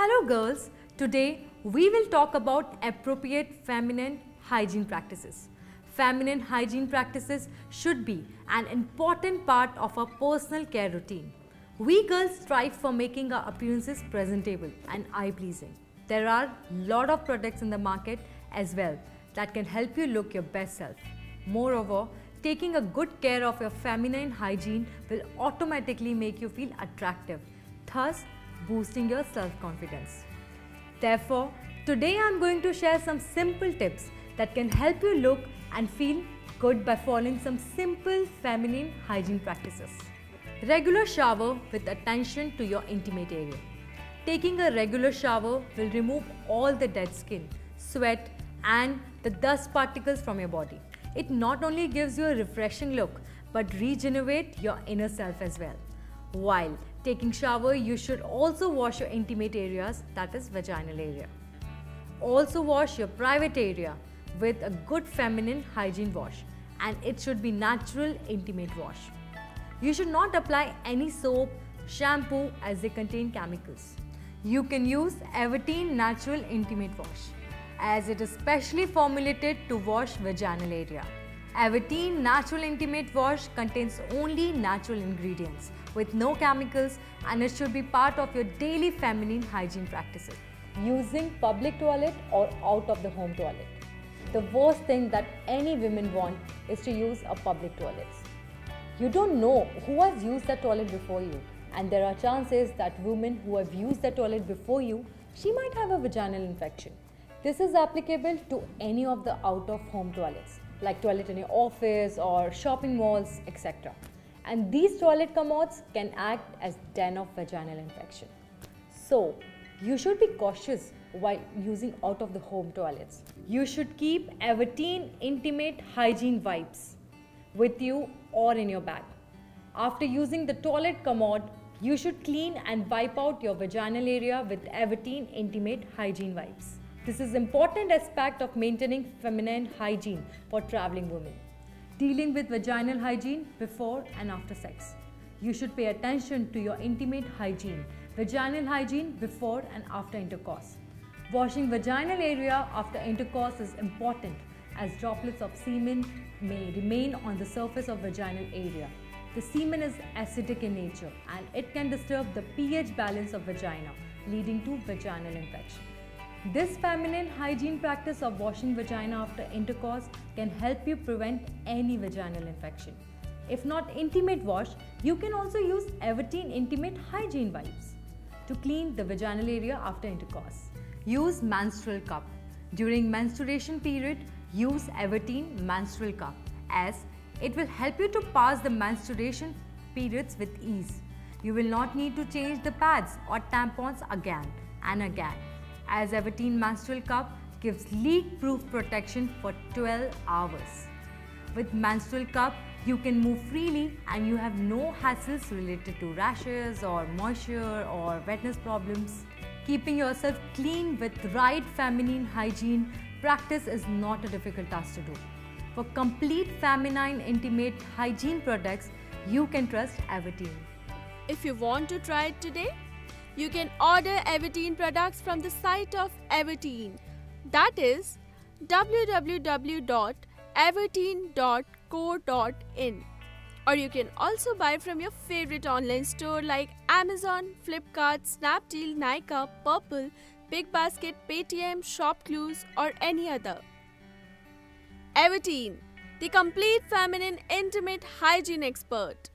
Hello girls, today we will talk about appropriate feminine hygiene practices. Feminine hygiene practices should be an important part of our personal care routine. We girls strive for making our appearances presentable and eye-pleasing. There are a lot of products in the market as well that can help you look your best self. Moreover, taking a good care of your feminine hygiene will automatically make you feel attractive, thus boosting your self-confidence. Therefore, today I am going to share some simple tips that can help you look and feel good by following some simple feminine hygiene practices. Regular shower with attention to your intimate area. Taking a regular shower will remove all the dead skin, sweat and the dust particles from your body. It not only gives you a refreshing look but regenerate your inner self as well. While taking shower, you should also wash your intimate areas, that is vaginal area. Also wash your private area with a good feminine hygiene wash, and it should be natural intimate wash. You should not apply any soap, shampoo as they contain chemicals. You can use Everteen Natural Intimate Wash as it is specially formulated to wash vaginal area. Everteen Natural Intimate Wash contains only natural ingredients with no chemicals, and it should be part of your daily feminine hygiene practices. Using public toilet or out of the home toilet. The worst thing that any women want is to use a public toilet. You don't know who has used the toilet before you, and there are chances that women who have used the toilet before you, she might have a vaginal infection. This is applicable to any of the out of home toilets, like toilet in your office or shopping malls, etc. And these toilet commodes can act as den of vaginal infection. So, you should be cautious while using out of the home toilets. You should keep Everteen Intimate Hygiene Wipes with you or in your bag. After using the toilet commode, you should clean and wipe out your vaginal area with Everteen Intimate Hygiene Wipes. This is an important aspect of maintaining feminine hygiene for traveling women. Dealing with vaginal hygiene before and after sex. You should pay attention to your intimate hygiene, vaginal hygiene before and after intercourse. Washing vaginal area after intercourse is important as droplets of semen may remain on the surface of vaginal area. The semen is acidic in nature and it can disturb the pH balance of vagina, leading to vaginal infection. This feminine hygiene practice of washing vagina after intercourse can help you prevent any vaginal infection. If not intimate wash, you can also use Everteen Intimate Hygiene Wipes to clean the vaginal area after intercourse. Use menstrual cup. During menstruation period, use Everteen menstrual cup as it will help you to pass the menstruation periods with ease. You will not need to change the pads or tampons again and again, as Everteen menstrual cup gives leak-proof protection for 12 hours. With menstrual cup, you can move freely and you have no hassles related to rashes or moisture or wetness problems. Keeping yourself clean with right feminine hygiene practice is not a difficult task to do. For complete feminine intimate hygiene products, you can trust Everteen. If you want to try it today, you can order Everteen products from the site of Everteen, that is www.everteen.co.in, or you can also buy from your favorite online store like Amazon, Flipkart, Snapdeal, Nykaa, Purple, BigBasket, Paytm, ShopClues or any other. Everteen, the complete feminine intimate hygiene expert.